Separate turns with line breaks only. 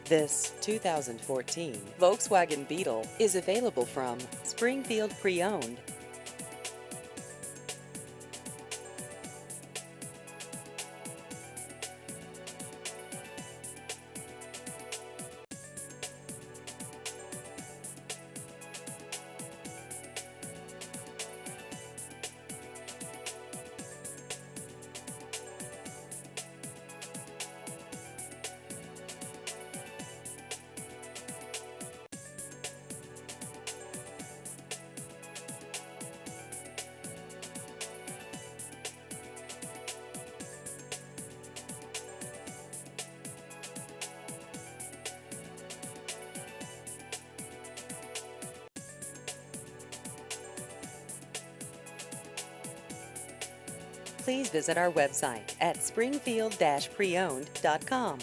This 2014 Volkswagen Beetle is available from Springfield Pre-Owned. Please visit our website at springfield-preowned.com.